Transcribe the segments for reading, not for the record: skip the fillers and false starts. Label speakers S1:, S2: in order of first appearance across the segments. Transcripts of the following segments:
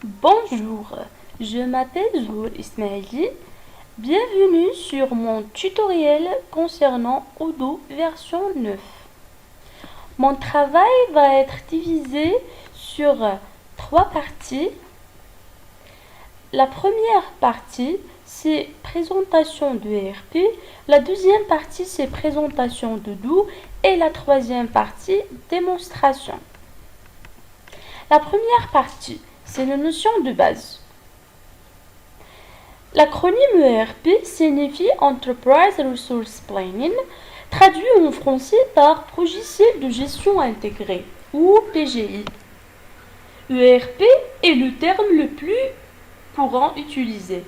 S1: Bonjour, je m'appelle Zoul Ismaili. Bienvenue sur mon tutoriel concernant Odoo version 9. Mon travail va être divisé sur trois parties. La première partie, c'est présentation de ERP. La deuxième partie, c'est présentation d'Odoo. Et la troisième partie, démonstration. La première partie, c'est la notion de base. L'acronyme ERP signifie Enterprise Resource Planning, traduit en français par Logiciel de gestion intégré ou PGI. ERP est le terme le plus courant utilisé.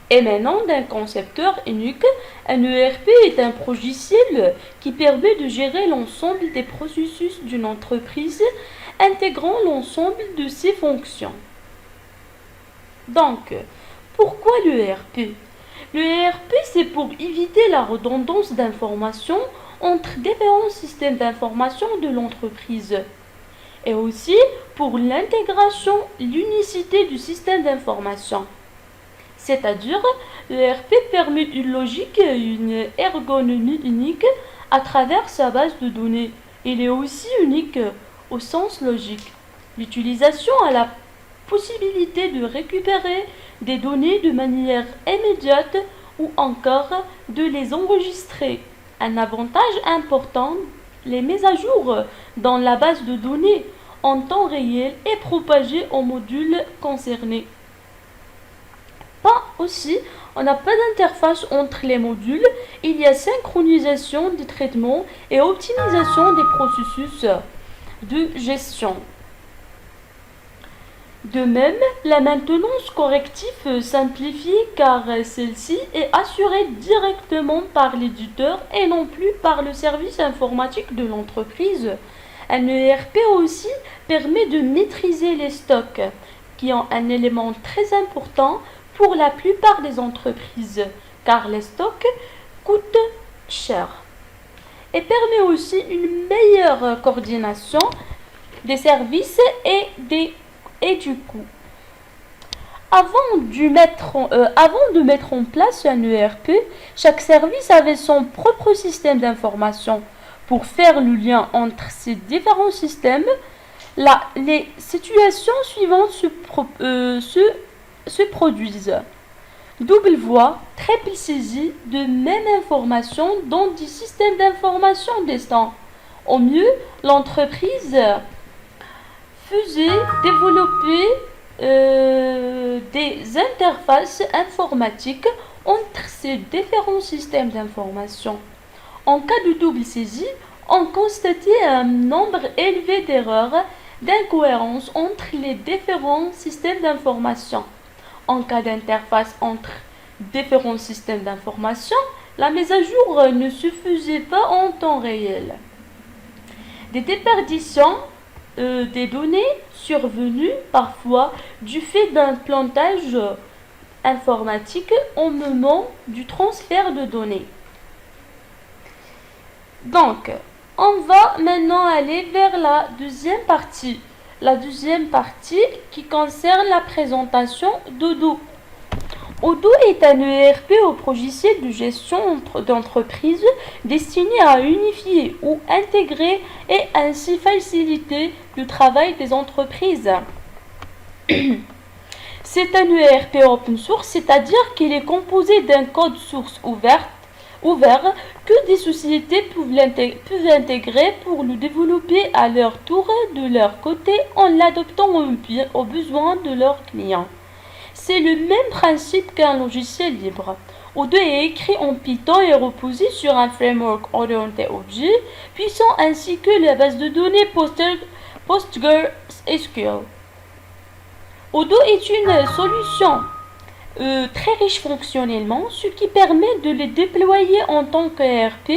S1: Émanant d'un concepteur unique, un ERP est un logiciel qui permet de gérer l'ensemble des processus d'une entreprise, intégrant l'ensemble de ses fonctions. Donc, pourquoi l'ERP? L'ERP, c'est pour éviter la redondance d'informations entre différents systèmes d'information de l'entreprise. Et aussi pour l'intégration, l'unicité du système d'information. C'est-à-dire, l'ERP permet une logique et une ergonomie unique à travers sa base de données. Il est aussi unique au sens logique. L'utilisation a la possibilité de récupérer des données de manière immédiate ou encore de les enregistrer. Un avantage important, les mises à jour dans la base de données en temps réel et propagées aux modules concernés. On n'a pas d'interface entre les modules, il y a synchronisation des traitements et optimisation des processus de gestion. De même, la maintenance corrective simplifiée car celle-ci est assurée directement par l'éditeur et non plus par le service informatique de l'entreprise. Un ERP aussi permet de maîtriser les stocks, qui ont un élément très important pour la plupart des entreprises, car les stocks coûtent cher. Et permet aussi une meilleure coordination des services et du coup, avant de mettre en place un ERP, chaque service avait son propre système d'information. Pour faire le lien entre ces différents systèmes, les situations suivantes se produisent. Double voie, triple saisie de même information dans des systèmes d'information distants. Au mieux, l'entreprise faisait développer des interfaces informatiques entre ces différents systèmes d'information. En cas de double saisie, on constatait un nombre élevé d'erreurs, d'incohérences entre les différents systèmes d'information. En cas d'interface entre différents systèmes d'information, la mise à jour ne se faisait pas en temps réel. Des déperditions des données survenues parfois du fait d'un plantage informatique au moment du transfert de données. Donc, on va maintenant aller vers la deuxième partie. La deuxième partie qui concerne la présentation d'Odoo. Odoo est un ERP au logiciel de gestion d'entreprise destiné à unifier ou intégrer et ainsi faciliter le travail des entreprises. C'est un ERP open source, c'est-à-dire qu'il est composé d'un code source ouvert que des sociétés peuvent intégrer pour le développer à leur tour de leur côté en l'adoptant aux besoins de leurs clients. C'est le même principe qu'un logiciel libre. Odoo est écrit en Python et reposé sur un framework orienté objet puissant ainsi que la base de données PostgreSQL. Odoo est une solution très riche fonctionnellement, ce qui permet de les déployer en tant qu'ERP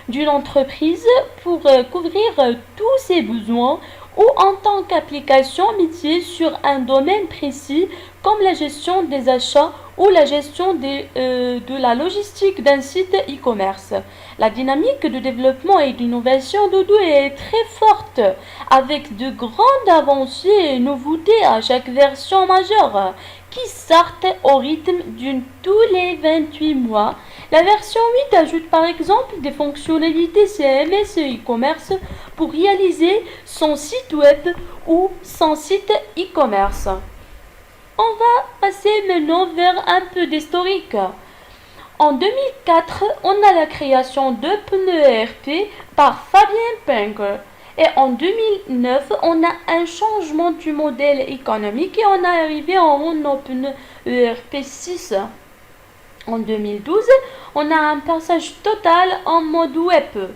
S1: d'une entreprise pour couvrir tous ses besoins ou en tant qu'application métier sur un domaine précis comme la gestion des achats ou la gestion de la logistique d'un site e-commerce. La dynamique de développement et d'innovation d'Odoo est très forte, avec de grandes avancées et nouveautés à chache version majeure, qui sortent au rythme d'une tous les 28 mois. La version 8 ajoute par exemple des fonctionnalités CMS et e-commerce pour réaliser son site web ou son site e-commerce. On va passer maintenant vers un peu d'historique. En 2004, on a la création d'OpenERP par Fabien Penger. Et en 2009, on a un changement du modèle économique et on est arrivé en OpenERP 6. En 2012, on a un passage total en mode web.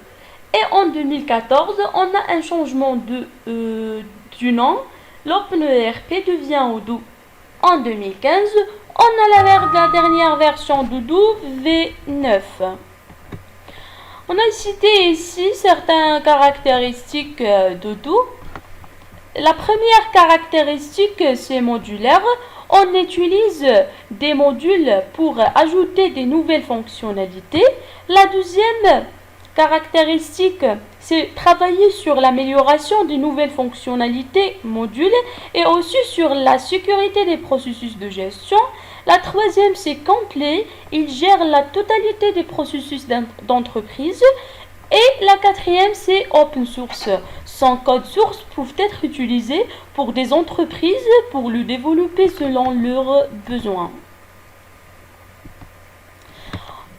S1: Et en 2014, on a un changement du nom. L'OpenERP devient Odoo. En 2015, on a la dernière version d'Odoo V9. On a cité ici certaines caractéristiques d'Odoo. La première caractéristique, c'est modulaire. On utilise des modules pour ajouter des nouvelles fonctionnalités. La deuxième caractéristique, c'est travailler sur l'amélioration des nouvelles fonctionnalités modules et aussi sur la sécurité des processus de gestion. La troisième, c'est complet. Il gère la totalité des processus d'entreprise. Et la quatrième, c'est open source. Son code source peut être utilisé pour des entreprises pour le développer selon leurs besoins.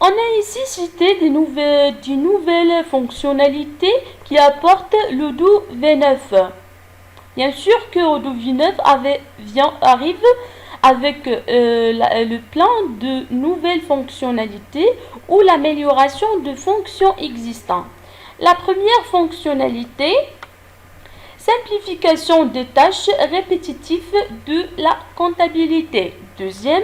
S1: On a ici cité des nouvelles fonctionnalités qui apportent l'Odoo V9. Bien sûr que Odoo V9 arrive avec le plan de nouvelles fonctionnalités ou l'amélioration de fonctions existantes. La première fonctionnalité, simplification des tâches répétitives de la comptabilité. Deuxième,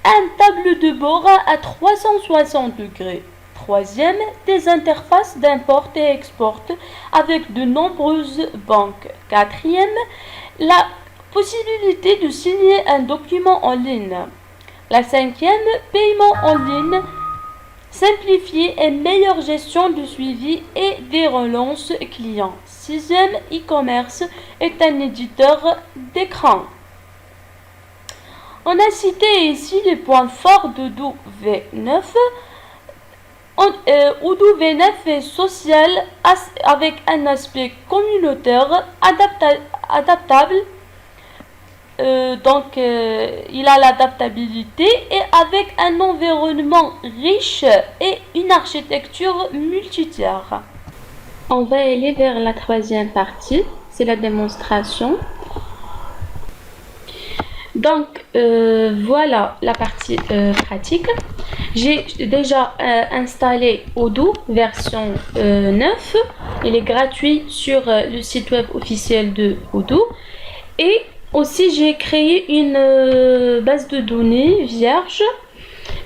S1: un tableau de bord à 360 degrés. Troisième, des interfaces d'import et export avec de nombreuses banques. Quatrième, la possibilité de signer un document en ligne. La cinquième, paiement en ligne, simplifié et meilleure gestion du suivi et des relances clients. Sixième, e-commerce est un éditeur d'écran. On a cité ici les points forts d'Odoo V9. Odoo V9 est social avec un aspect communautaire adaptable. Il a l'adaptabilité et avec un environnement riche et une architecture multitiers. On va aller vers la troisième partie, c'est la démonstration. Donc voilà la partie pratique. J'ai déjà installé Odoo version 9. Il est gratuit sur le site web officiel de Odoo. Et aussi j'ai créé une base de données vierge.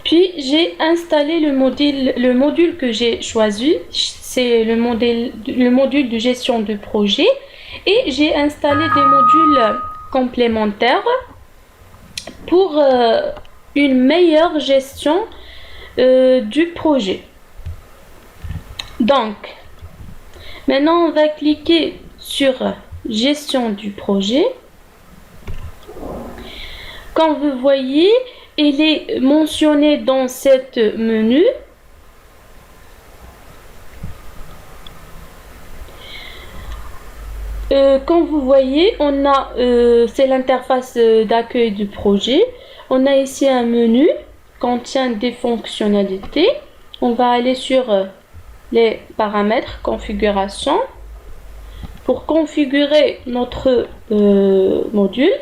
S1: Puis j'ai installé le module que j'ai choisi. C'est le module de gestion de projet. Et j'ai installé des modules complémentaires pour une meilleure gestion du projet. Donc, maintenant on va cliquer sur gestion du projet. Comme vous voyez, il est mentionné dans cette menu. Comme vous voyez, on a c'est l'interface d'accueil du projet. On a ici un menu qui contient des fonctionnalités. On va aller sur les paramètres configuration pour configurer notre module.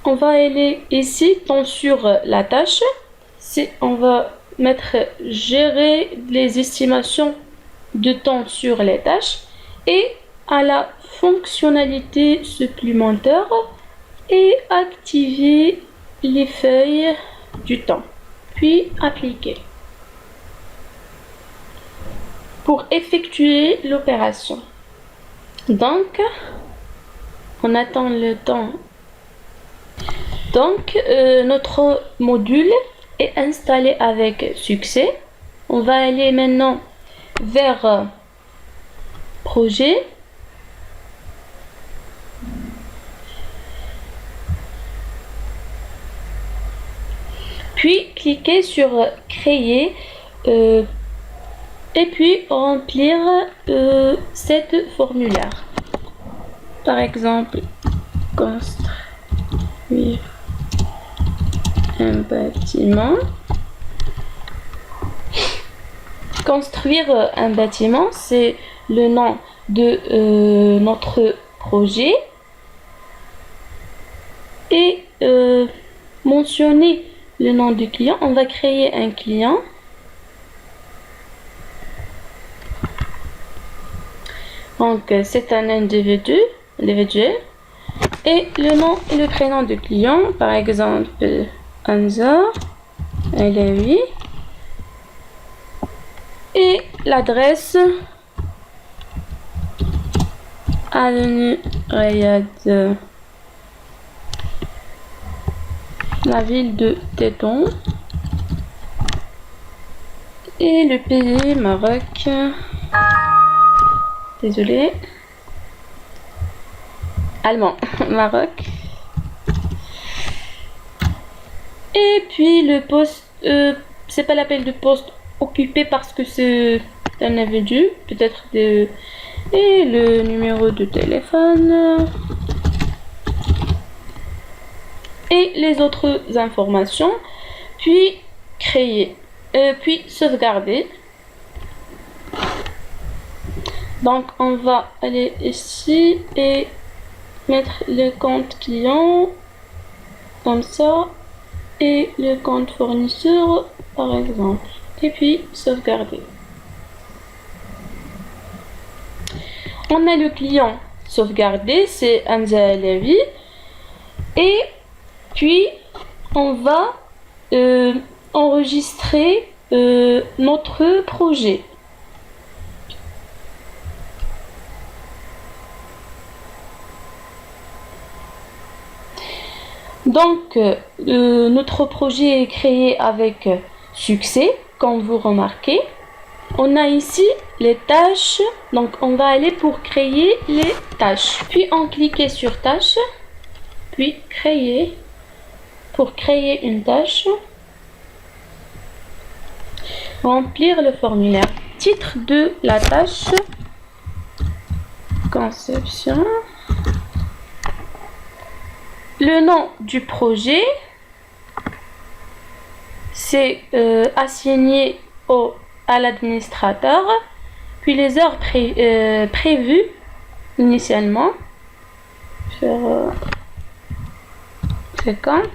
S1: On va aller ici sur la tâche. On va mettre gérer les estimations de temps sur les tâches et à la fonctionnalité supplémentaire et activer les feuilles du temps, puis appliquer pour effectuer l'opération. Donc, on attend le temps Donc, notre module est installé avec succès. On va aller maintenant vers projet. Puis, cliquez sur créer et puis remplir cette formulaire. Par exemple, construire un bâtiment. Construire un bâtiment, c'est le nom de notre projet. Et mentionner le nom du client. On va créer un client. Donc, c'est un individuel. Et le nom et le prénom du client, par exemple, Anza, Alaoui. Et l'adresse, Avenue Riyad, la ville de Tétouan. Et le pays, Maroc. Désolé. Allemand, Maroc. Et puis le poste, c'est pas l'appel de poste occupé parce que c'est un individu, peut-être de. Et le numéro de téléphone. Et les autres informations. Puis créer. Puis sauvegarder. Donc on va aller ici et mettre le compte client comme ça et le compte fournisseur par exemple et puis sauvegarder. On a le client sauvegardé, c'est Hamza Alaoui, et puis on va enregistrer notre projet. Donc, notre projet est créé avec succès, comme vous remarquez. On a ici les tâches, donc on va aller pour créer les tâches. Puis on clique sur tâche, puis créer, pour créer une tâche. Remplir le formulaire. Titre de la tâche, conception. Le nom du projet, c'est assigné à l'administrateur, puis les heures prévues initialement, faire 50.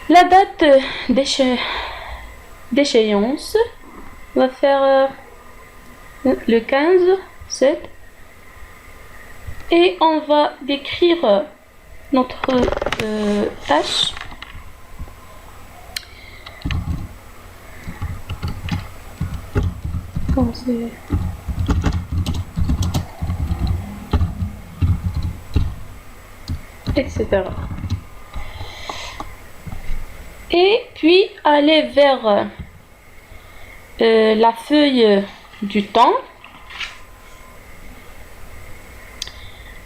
S1: La date d'échéance, on va faire le 15/7. Et on va décrire notre tâche. Etc. Et puis aller vers la feuille du temps.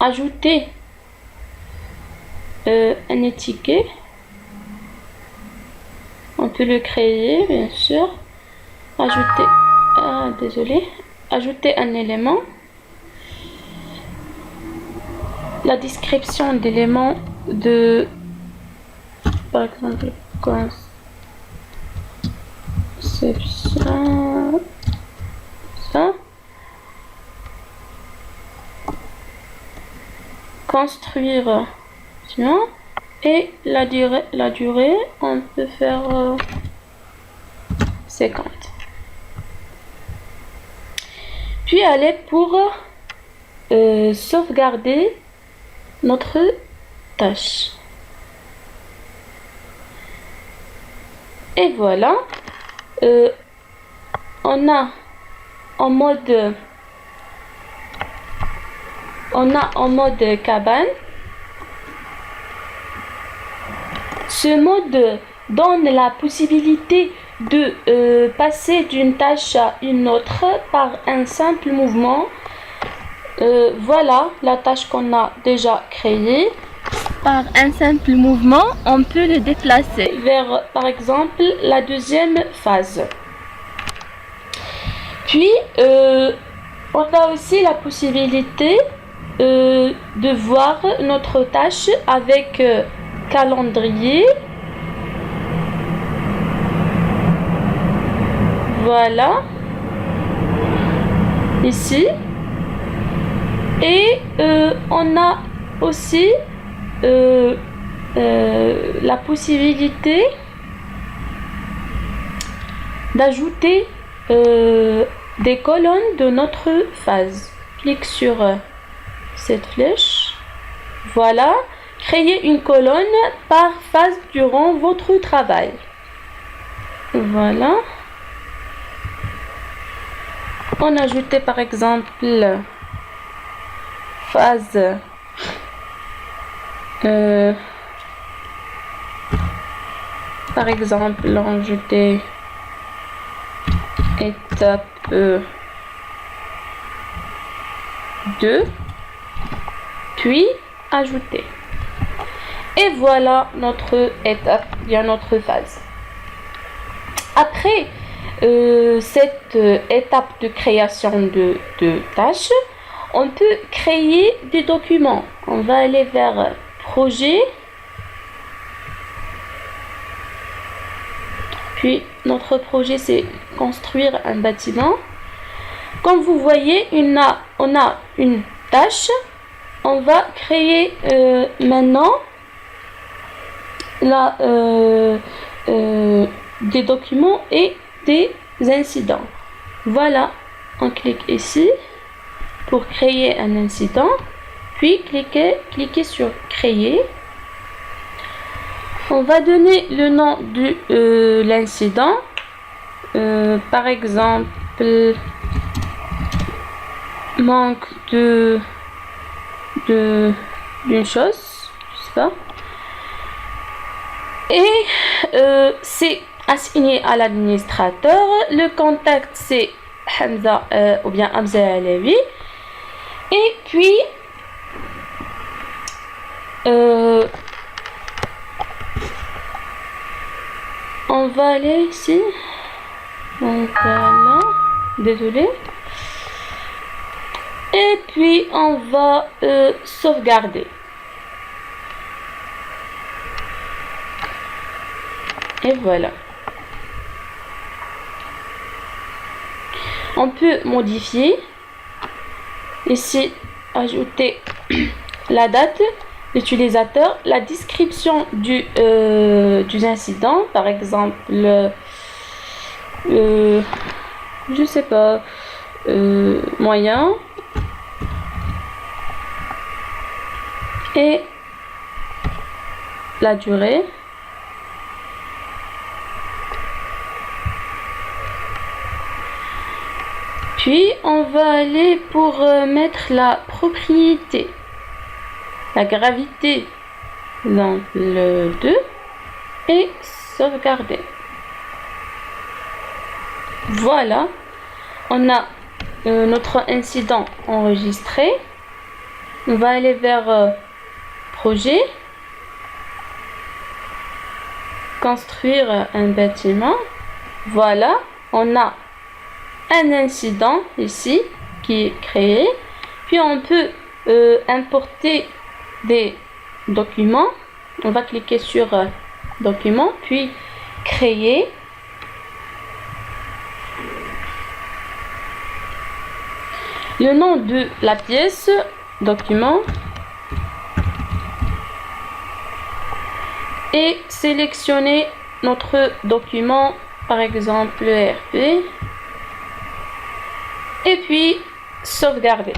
S1: Ajouter un étiquet. On peut le créer, bien sûr. Ajouter un élément. La description d'éléments de, par exemple, conception, ça. Construire, et la durée, on peut faire 50. Puis aller pour sauvegarder notre tâche. Et voilà, on a en mode cabane Ce mode donne la possibilité de passer d'une tâche à une autre par un simple mouvement. Voilà la tâche qu'on a déjà créée. Par un simple mouvement, on peut le déplacer vers, par exemple, la deuxième phase. Puis, on a aussi la possibilité de voir notre tâche avec calendrier. Voilà. Ici. Et on a aussi la possibilité d'ajouter des colonnes de notre phase. Clique sur cette flèche. Voilà. Créez une colonne par phase durant votre travail. Voilà. On ajoute par exemple phase par exemple on ajouter étape 2 puis ajouter, et voilà notre étape, bien notre phase. Après cette étape de création de tâches, on peut créer des documents. On va aller vers projet, puis notre projet c'est construire un bâtiment. Comme vous voyez, on a une tâche. On va créer maintenant des documents et des incidents. Voilà, on clique ici pour créer un incident, puis cliquez sur créer. On va donner le nom de l'incident, par exemple manque d'une chose, je sais pas, et c'est assigné à l'administrateur. Le contact c'est Hamza ou bien Hamza Alawi. Et puis on va aller ici. Donc voilà, désolé. Et puis on va sauvegarder. Et voilà. On peut modifier. Ici, ajouter la date, l'utilisateur, la description du incident, par exemple, je sais pas, moyen, et la durée. Puis on va aller pour mettre la propriété, la gravité, donc le 2, et sauvegarder. Voilà, on a notre incident enregistré. On va aller vers projet, construire un bâtiment. Voilà, on a un incident ici qui est créé. Puis on peut importer des documents. On va cliquer sur document, puis créer. Le nom de la pièce, document, et sélectionner notre document, par exemple ERP. Et puis sauvegarder.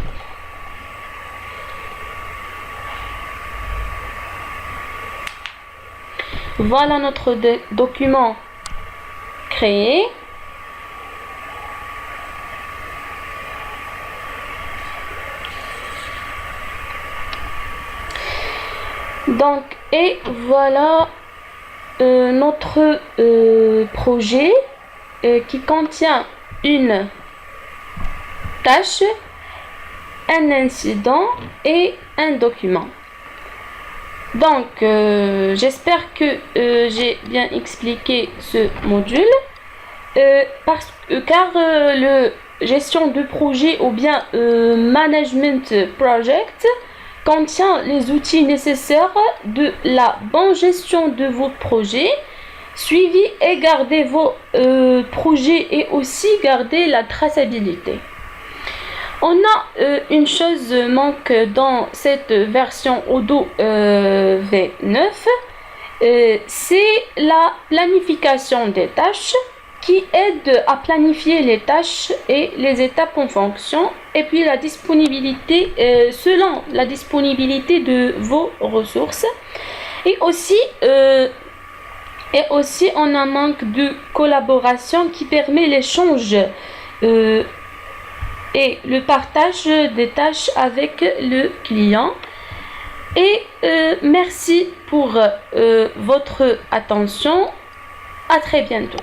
S1: Voilà notre document créé. Donc, et voilà notre projet qui contient une tâche, un incident et un document. Donc, j'espère que j'ai bien expliqué ce module car le gestion de projet ou bien management project contient les outils nécessaires de la bonne gestion de vos projets. Suivez et gardez vos projets et aussi gardez la traçabilité. On a une chose manque dans cette version Odoo V9, c'est la planification des tâches qui aide à planifier les tâches et les étapes en fonction et puis la disponibilité selon la disponibilité de vos ressources et aussi on a un manque de collaboration qui permet l'échange et le partage des tâches avec le client. Et merci pour votre attention. À très bientôt.